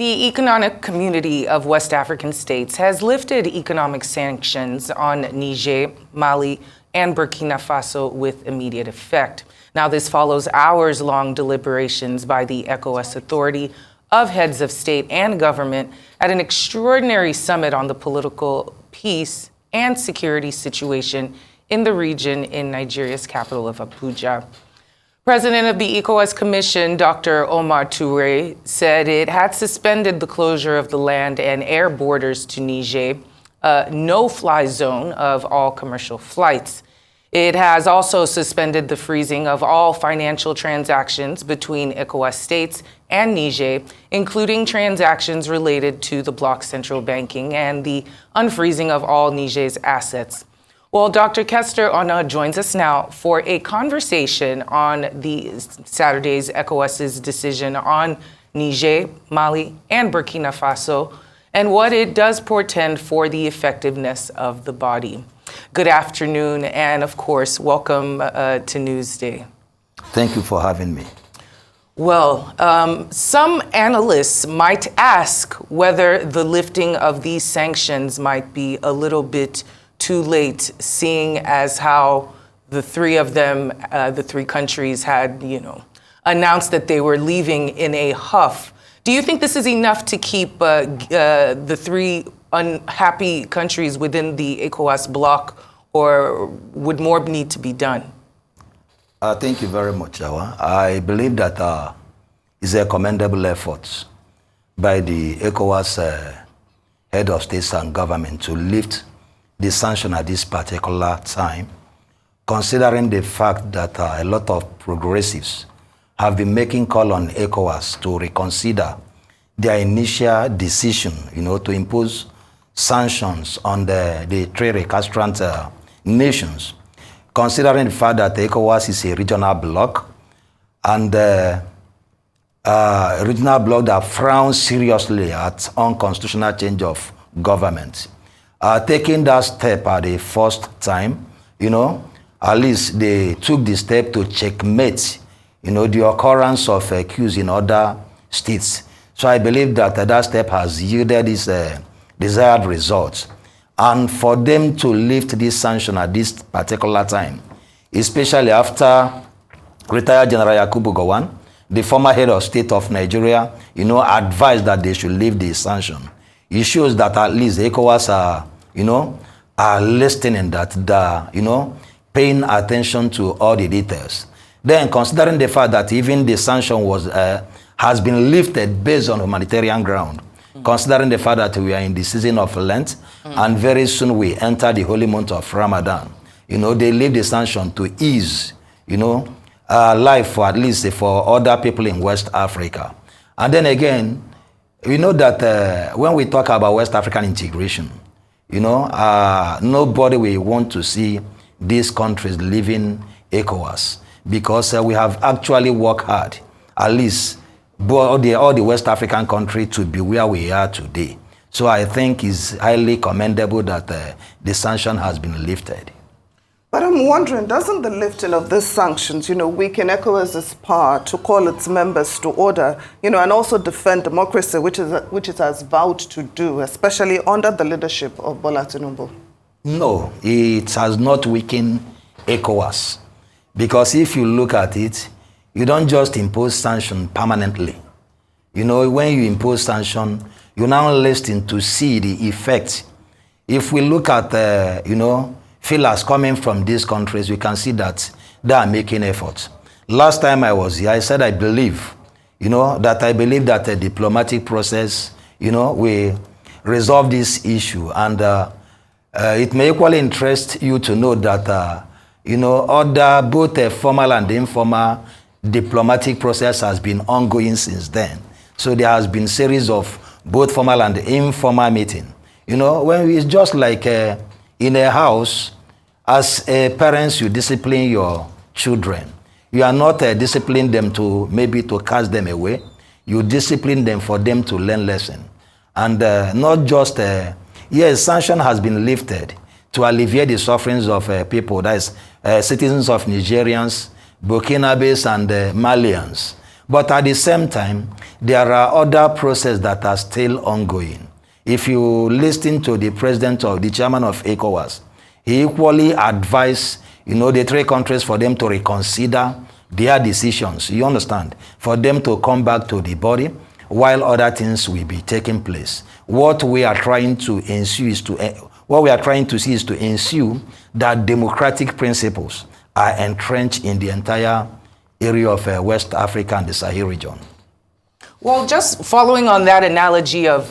The Economic Community of West African States has lifted economic sanctions on Niger, Mali, and Burkina Faso with immediate effect. Now, this follows hours-long deliberations by the ECOWAS Authority of heads of state and government at an extraordinary summit on the political peace and security situation in the region in Nigeria's capital of Abuja. President of the ECOWAS Commission, Dr. Omar Touré, said it had suspended the closure of the land and air borders to Niger, a no-fly zone of all commercial flights. It has also suspended the freezing of all financial transactions between ECOWAS states and Niger, including transactions related to the bloc's central banking and the unfreezing of all Niger's assets. Well, Dr. Kester Onor joins us now for a conversation on Saturday's ECOWAS's decision on Niger, Mali, and Burkina Faso, and what it does portend for the effectiveness of the body. Good afternoon, and of course, welcome to Newsday. Thank you for having me. Well, some analysts might ask whether the lifting of these sanctions might be a little bit too late, seeing as how the three of them, the three countries had, announced that they were leaving in a huff. Do you think this is enough to keep the three unhappy countries within the ECOWAS bloc, or would more need to be done? Thank you very much, Awa. I believe that it's a commendable effort by the ECOWAS head of states and government to lift the sanction at this particular time, considering the fact that a lot of progressives have been making call on ECOWAS to reconsider their initial decision, to impose sanctions on the three recalcitrant nations, considering the fact that ECOWAS is a regional bloc and a regional bloc that frowns seriously at unconstitutional change of government. Taking that step at the first time, at least they took the step to checkmate, the occurrence of coups in other states. So I believe that that step has yielded its desired results. And for them to lift this sanction at this particular time, especially after retired General Yakubu Gowon, the former head of state of Nigeria, advised that they should lift the sanction. It shows that at least ECOWAS are listening, that they're, paying attention to all the details. Then, considering the fact that even the sanction has been lifted based on humanitarian ground, considering the fact that we are in the season of Lent, and very soon we enter the holy month of Ramadan, they lift the sanction to ease, life for at least for other people in West Africa. And then again, we know that when we talk about West African integration, nobody will want to see these countries leaving ECOWAS, because we have actually worked hard, at least all the West African countries, to be where we are today. So I think it's highly commendable that the sanction has been lifted. But I'm wondering, doesn't the lifting of these sanctions, weaken ECOWAS's power to call its members to order, and also defend democracy, which it has vowed to do, especially under the leadership of Bola Tinubu? No, it has not weakened ECOWAS. Because if you look at it, you don't just impose sanction permanently. When you impose sanction, you now listen to see the effect. If we look at, feelers coming from these countries, we can see that they are making efforts. Last time I was here, I said I believe that a diplomatic process, will resolve this issue. And it may equally interest you to know that, both formal and informal diplomatic process has been ongoing since then. So there has been series of both formal and informal meeting. When it's just like in a house, as parents, you discipline your children. You are not disciplining them to cast them away. You discipline them for them to learn lesson. And not just, yes, sanction has been lifted to alleviate the sufferings of people, that is citizens of Nigerians, Burkinabes, and Malians. But at the same time, there are other processes that are still ongoing. If you listen to the president or the chairman of ECOWAS, he equally advised, the three countries for them to reconsider their decisions, you understand, for them to come back to the body while other things will be taking place. What we are trying to ensure is to ensure that democratic principles are entrenched in the entire area of West Africa and the Sahel region. Well, just following on that analogy of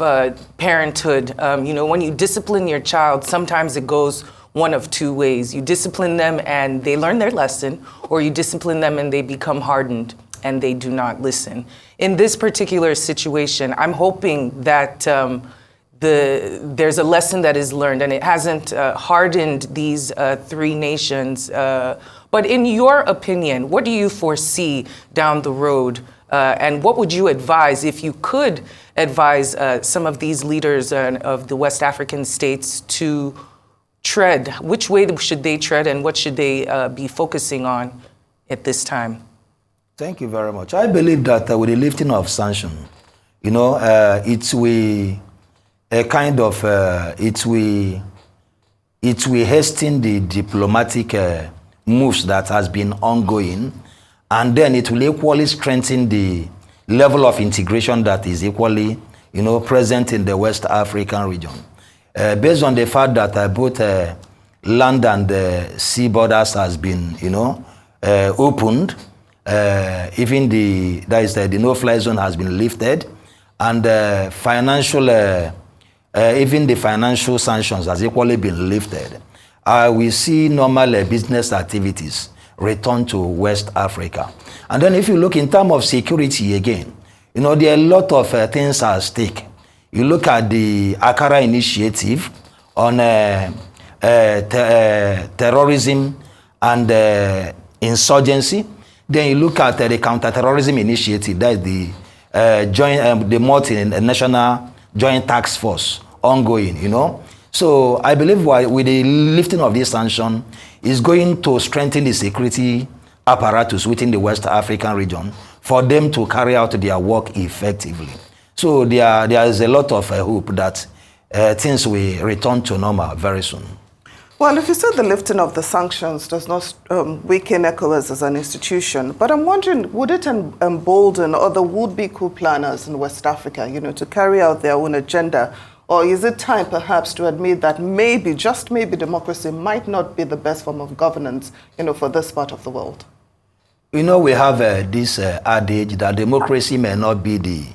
parenthood, when you discipline your child, sometimes it goes one of two ways. You discipline them and they learn their lesson, or you discipline them and they become hardened and they do not listen. In this particular situation, I'm hoping that there's a lesson that is learned, and it hasn't hardened these three nations. But in your opinion, what do you foresee down the road? And what would you advise, if you could advise some of these leaders of the West African states to tread? Which way should they tread, and what should they be focusing on at this time? Thank you very much. I believe that with the lifting of sanctions, it will hasten the diplomatic moves that has been ongoing, and then it will equally strengthen the level of integration that is equally, present in the West African region. Based on the fact that both land and sea borders has been, opened, even the no-fly zone has been lifted, and even the financial sanctions has equally been lifted. We see normal business activities return to West Africa. And then if you look in terms of security again, there are a lot of things at stake. You look at the Akara initiative on terrorism and insurgency. Then you look at the counterterrorism initiative, that is the multinational joint task force ongoing, So I believe with the lifting of this sanction is going to strengthen the security apparatus within the West African region for them to carry out their work effectively. So there is a lot of hope that things will return to normal very soon. Well, if you said the lifting of the sanctions does not weaken ECOWAS as an institution, but I'm wondering, would it embolden other would-be coup planners in West Africa, to carry out their own agenda? Or is it time perhaps to admit that maybe, just maybe, democracy might not be the best form of governance, for this part of the world? We have this adage that democracy may not be the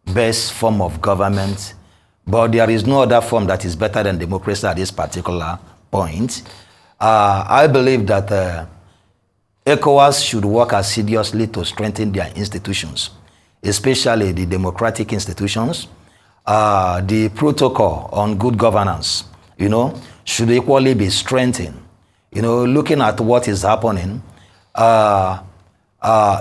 best form of government, but there is no other form that is better than democracy at this particular point. I believe that ECOWAS should work assiduously to strengthen their institutions, especially the democratic institutions. The protocol on good governance, should equally be strengthened. Looking at what is happening,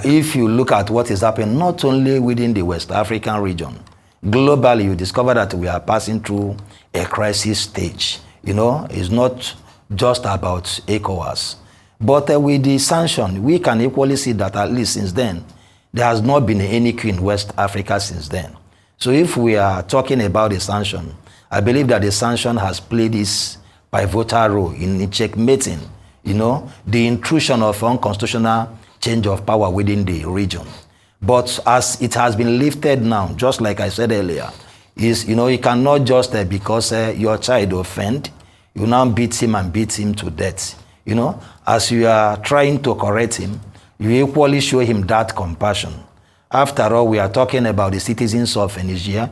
if you look at what is happening, not only within the West African region, globally, you discover that we are passing through a crisis stage. It's not just about ECOWAS. But with the sanction, we can equally see that at least since then, there has not been any coup in West Africa since then. So if we are talking about the sanction, I believe that the sanction has played this pivotal role in checkmating, the intrusion of unconstitutional change of power within the region. But as it has been lifted now, just like I said earlier, you cannot just because your child offend, you now beat him to death. As you are trying to correct him, you equally show him that compassion. After all, we are talking about the citizens of Niger,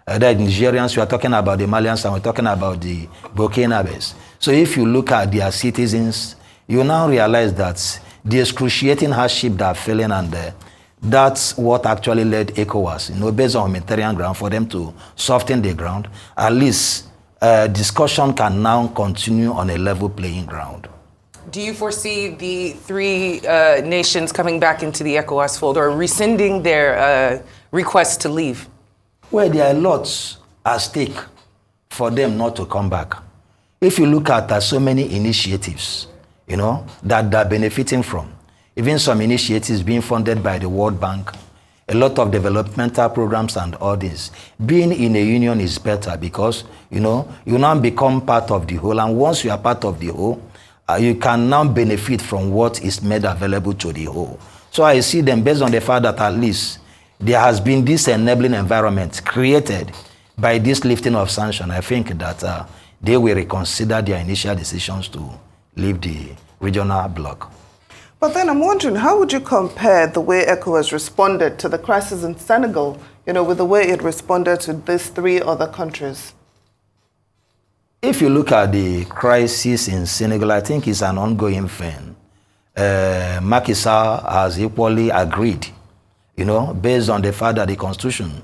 the Nigerians, we are talking about the Malians, and we're talking about the Burkinabes. So if you look at their citizens, you now realize that the excruciating hardship they are feeling, and that's what actually led ECOWAS, based on humanitarian ground, for them to soften the ground. At least discussion can now continue on a level playing ground. Do you foresee the three nations coming back into the ECOWAS fold or rescinding their request to leave? Well, there are lots at stake for them not to come back. If you look at so many initiatives, that they're benefiting from, even some initiatives being funded by the World Bank, a lot of developmental programs and all this. Being in a union is better because, you now become part of the whole. And once you are part of the whole, you can now benefit from what is made available to the whole. So I see them based on the fact that at least there has been this enabling environment created by this lifting of sanction. I think that they will reconsider their initial decisions to leave the regional bloc. But then I'm wondering, how would you compare the way ECOWAS responded to the crisis in Senegal, with the way it responded to these 3 other countries? If you look at the crisis in Senegal, I think it's an ongoing thing. Macky Sall has equally agreed, based on the fact that the constitution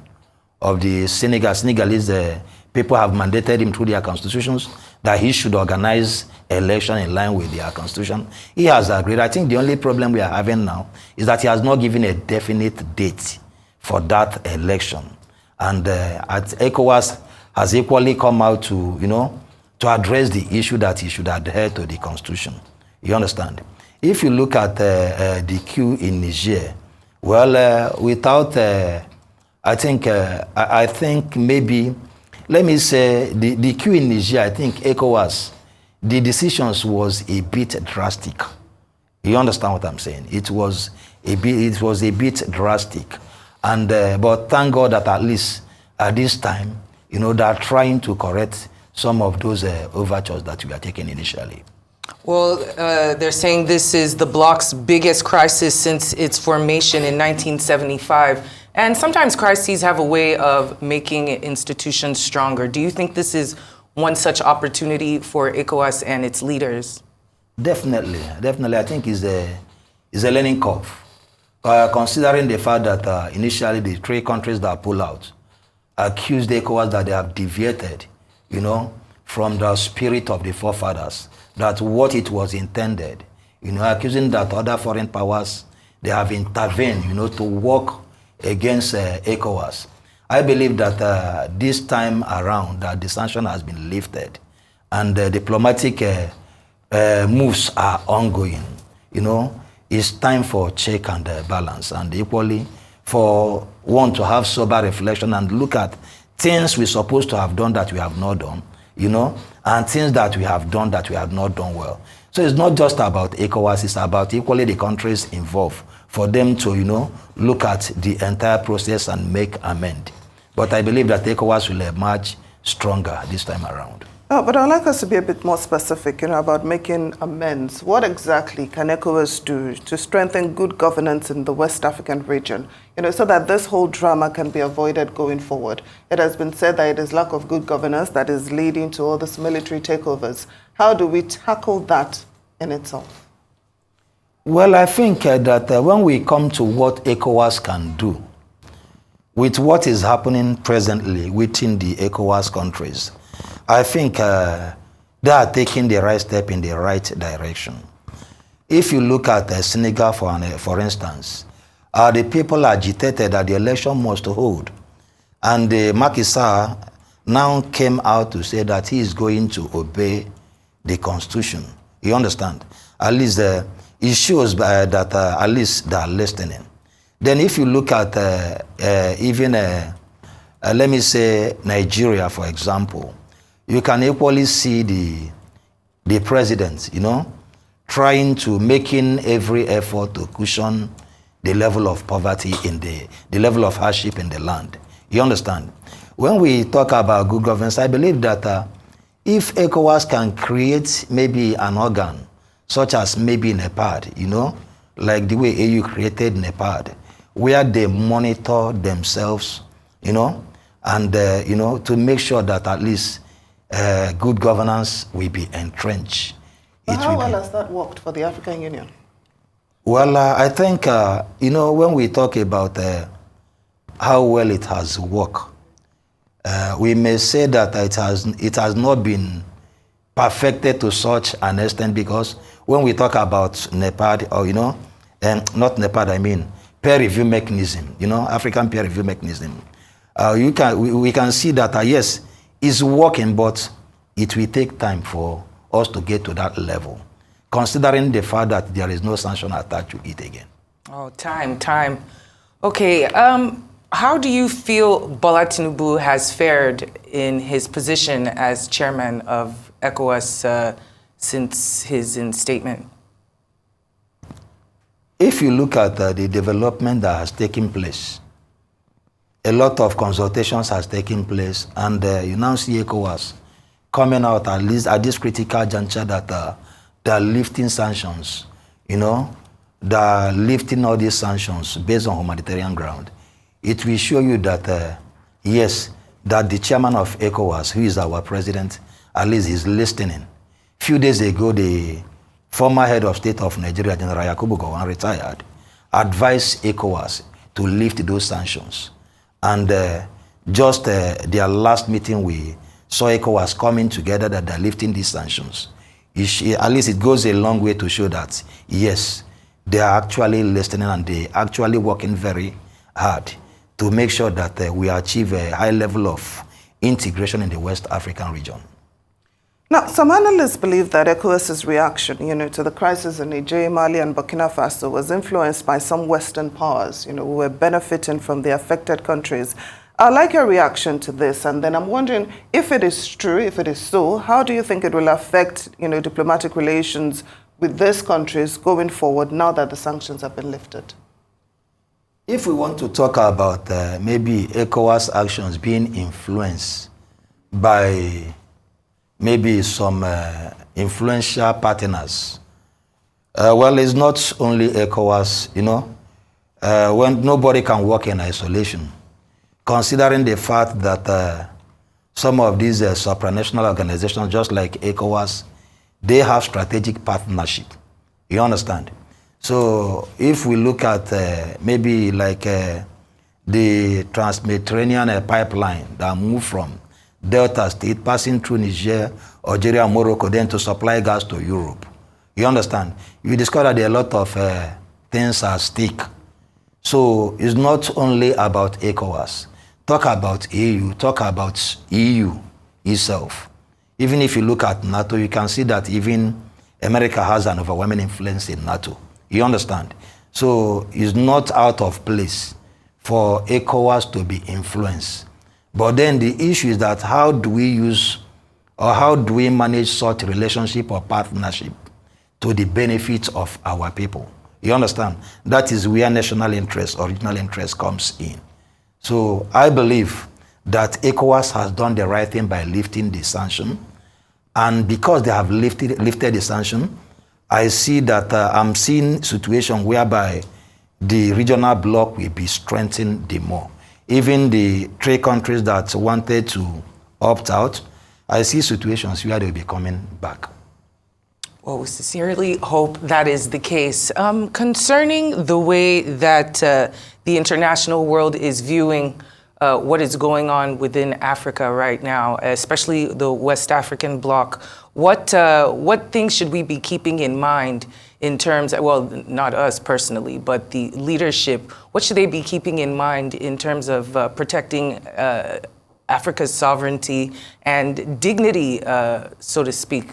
of the Senegalese people have mandated him through their constitutions that he should organize election in line with their constitution. He has agreed. I think the only problem we are having now is that he has not given a definite date for that election. And ECOWAS has equally come out to, to address the issue that he should adhere to the constitution. You understand? If you look at the queue in Niger, well, without, I think maybe, let me say, the queue in Niger, I think ECOWAS, the decisions was a bit drastic. You understand what I'm saying? It was a bit drastic. And, but thank God that at least at this time, they are trying to correct some of those overtures that we are taking initially. Well, they're saying this is the bloc's biggest crisis since its formation in 1975. And sometimes crises have a way of making institutions stronger. Do you think this is one such opportunity for ECOWAS and its leaders? Definitely. I think it's a learning curve. Considering the fact that initially the 3 countries that pull out accused ECOWAS that they have deviated, from the spirit of the forefathers, that what it was intended, accusing that other foreign powers, they have intervened, to work against ECOWAS. I believe that this time around that the sanction has been lifted and diplomatic moves are ongoing. It's time for check and balance, and equally for one to have sober reflection and look at things we're supposed to have done that we have not done, and things that we have done that we have not done well. So it's not just about ECOWAS, it's about equally the countries involved for them to, look at the entire process and make amend. But I believe that ECOWAS will emerge stronger this time around. Oh, but I'd like us to be a bit more specific, about making amends. What exactly can ECOWAS do to strengthen good governance in the West African region, so that this whole drama can be avoided going forward? It has been said that it is lack of good governance that is leading to all these military takeovers. How do we tackle that in itself? Well, I think that when we come to what ECOWAS can do, with what is happening presently within the ECOWAS countries, I think they are taking the right step in the right direction. If you look at Senegal, for instance, the people agitated that the election must hold. And Macky Sall now came out to say that he is going to obey the constitution. You understand? At least it shows that at least they are listening. Then if you look at even, let me say, Nigeria, for example, you can equally see the president, trying to making every effort to cushion the level of poverty in the level of hardship in the land. You understand? When we talk about good governance, I believe that if ECOWAS can create maybe an organ, such as maybe NEPAD, like the way AU created NEPAD, where they monitor themselves, and, to make sure that at least good governance will be entrenched. But how well has that worked for the African Union? Well, I think, when we talk about how well it has worked, we may say that it has not been perfected to such an extent, because when we talk about NEPAD, or, not NEPAD, I mean, peer review mechanism, African peer review mechanism, we can see that, yes, it's working, but it will take time for us to get to that level, considering the fact that there is no sanction attached to it again. Oh, time. Okay, how do you feel Bola Tinubu has fared in his position as chairman of ECOWAS since his instatement? If you look at the development that has taken place, a lot of consultations has taken place, and you now see ECOWAS coming out at least at this critical juncture that they are lifting sanctions, you know, they are lifting all these sanctions based on humanitarian ground. It will show you that, yes, that the chairman of ECOWAS, who is our president, at least is listening. A few days ago, the former head of state of Nigeria, General Yakubu Gowon, retired, advised ECOWAS to lift those sanctions. And just their last meeting, we saw ECOWAS coming together that they're lifting these sanctions. At least it goes a long way to show that, yes, they are actually listening and they are actually working very hard to make sure that we achieve a high level of integration in the West African region. Now, some analysts believe that ECOWAS's reaction, to the crisis in Niger, Mali, and Burkina Faso was influenced by some Western powers, who were benefiting from the affected countries. I'd like your reaction to this, and then I'm wondering if it is true, if it is so, how do you think it will affect, diplomatic relations with these countries going forward now that the sanctions have been lifted? If we want to talk about maybe ECOWAS actions being influenced by maybe some influential partners. Well, it's not only ECOWAS, when nobody can work in isolation, considering the fact that some of these supranational organizations, just like ECOWAS, they have strategic partnership. You understand? So if we look at maybe like the Trans-Mediterranean pipeline that moved from Delta State, passing through Niger, Algeria, and Morocco, then to supply gas to Europe. You understand? You discover that a lot of things are at stake. So it's not only about ECOWAS. Talk about EU, talk about EU itself. Even if you look at NATO, you can see that even America has an overwhelming influence in NATO. You understand? So it's not out of place for ECOWAS to be influenced. But then the issue is that how do we use or how do we manage such relationship or partnership to the benefit of our people? You understand? That is where national interest or regional interest comes in. So I believe that ECOWAS has done the right thing by lifting the sanction. And because they have lifted the sanction, I see that I'm seeing a situation whereby the regional bloc will be strengthened the more. Even the 3 countries that wanted to opt out, I see situations where they'll be coming back. Well, we sincerely hope that is the case. Concerning the way that the international world is viewing what is going on within Africa right now, especially the West African bloc, what things should we be keeping in mind in terms of, well, not us personally, but the leadership? What should they be keeping in mind in terms of protecting Africa's sovereignty and dignity, so to speak?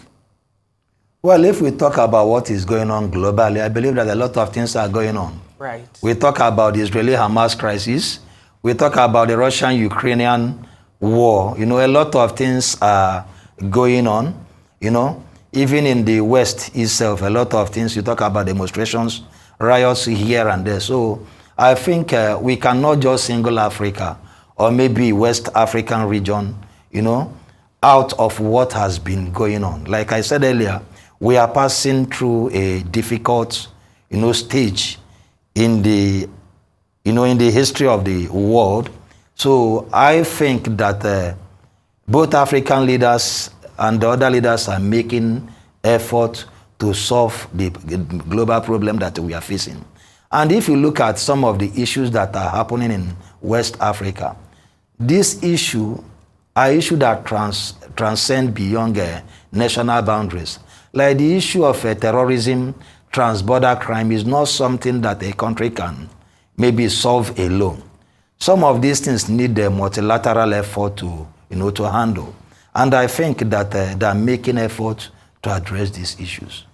Well, if we talk about what is going on globally, I believe that a lot of things are going on. Right. We talk about the Israeli-Hamas crisis. We talk about the Russian-Ukrainian war. A lot of things are going on. Even in the West itself, a lot of things. You talk about demonstrations, riots here and there. So I think we cannot just single Africa or maybe West African region, out of what has been going on. Like I said earlier, we are passing through a difficult, stage in the, in the history of the world. So I think that both African leaders and the other leaders are making effort to solve the global problem that we are facing. And if you look at some of the issues that are happening in West Africa, this issue are issues that transcend beyond national boundaries. Like the issue of terrorism, transborder crime is not something that a country can maybe solve alone. Some of these things need a multilateral effort to, to handle. And I think that they're making effort to address these issues.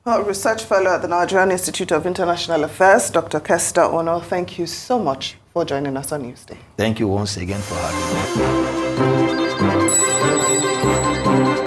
Research Fellow at the Nigerian Institute of International Affairs, Dr. Kester Onor, thank you so much for joining us on Newsday. Thank you once again for having me.